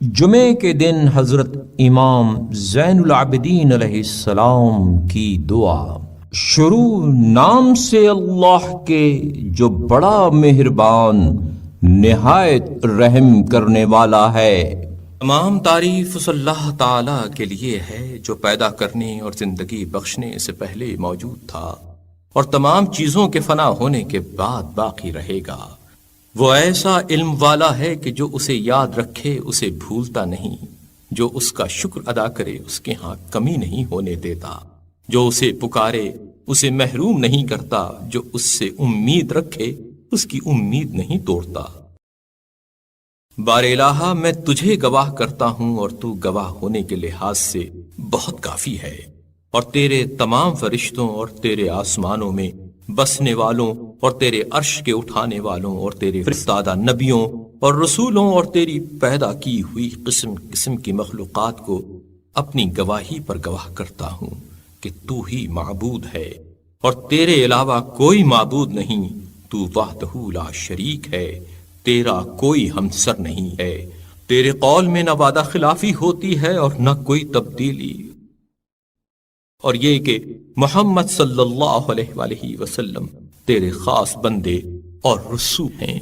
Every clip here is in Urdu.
جمعے کے دن حضرت امام زین العابدین علیہ السلام کی دعا۔ شروع نام سے اللہ کے جو بڑا مہربان نہایت رحم کرنے والا ہے۔ تمام تعریف اس اللہ تعالی کے لیے ہے جو پیدا کرنے اور زندگی بخشنے سے پہلے موجود تھا اور تمام چیزوں کے فنا ہونے کے بعد باقی رہے گا۔ وہ ایسا علم والا ہے کہ جو اسے یاد رکھے اسے بھولتا نہیں، جو اس کا شکر ادا کرے اس کے ہاں کمی نہیں ہونے دیتا، جو اسے پکارے اسے محروم نہیں کرتا، جو اس سے امید رکھے اس کی امید نہیں توڑتا۔ بار الہ میں تجھے گواہ کرتا ہوں اور تو گواہ ہونے کے لحاظ سے بہت کافی ہے، اور تیرے تمام فرشتوں اور تیرے آسمانوں میں بسنے والوں اور تیرے عرش کے اٹھانے والوں اور تیرے فرستادہ نبیوں اور رسولوں اور تیری پیدا کی ہوئی قسم قسم کی مخلوقات کو اپنی گواہی پر گواہ کرتا ہوں کہ تو ہی معبود ہے اور تیرے علاوہ کوئی معبود نہیں، تو وحدہ لا شریک ہے، تیرا کوئی ہمسر نہیں ہے، تیرے قول میں نہ وعدہ خلافی ہوتی ہے اور نہ کوئی تبدیلی، اور یہ کہ محمد صلی اللہ علیہ وآلہ وسلم تیرے خاص بندے اور رسول ہیں۔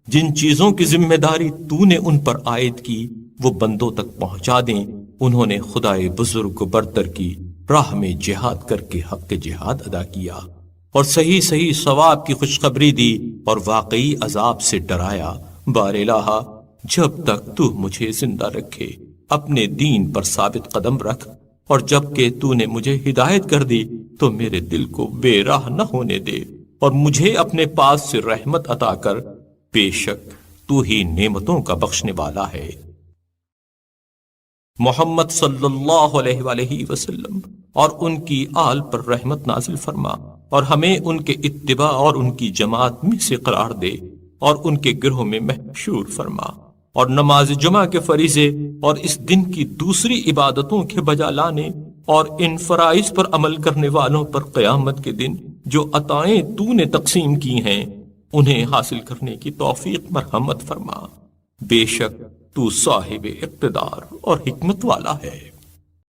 جن چیزوں کی ذمہ داری تو نے ان پر عائد کی وہ بندوں تک پہنچا دیں۔ انہوں نے خدائے بزرگ برتر کی راہ میں جہاد کر کے حق جہاد ادا کیا اور صحیح صحیح ثواب کی خوشخبری دی اور واقعی عذاب سے ڈرایا۔ بار الہ جب تک تو مجھے زندہ رکھے اپنے دین پر ثابت قدم رکھ، اور جب کہ تو نے مجھے ہدایت کر دی تو میرے دل کو بے راہ نہ ہونے دے اور مجھے اپنے پاس سے رحمت عطا کر، بے شک تو ہی نعمتوں کا بخشنے والا ہے۔ محمد صلی اللہ علیہ وآلہ وسلم اور ان کی آل پر رحمت نازل فرما اور ہمیں ان کے اتباع اور ان کی جماعت میں سے قرار دے اور ان کے گروہ میں محشور فرما، اور نماز جمعہ کے فریضے اور اس دن کی دوسری عبادتوں کے بجا لانے اور ان فرائض پر عمل کرنے والوں پر قیامت کے دن جو عطائیں تو نے تقسیم کی ہیں انہیں حاصل کرنے کی توفیق مرحمت فرما، بے شک تو صاحب اقتدار اور حکمت والا ہے۔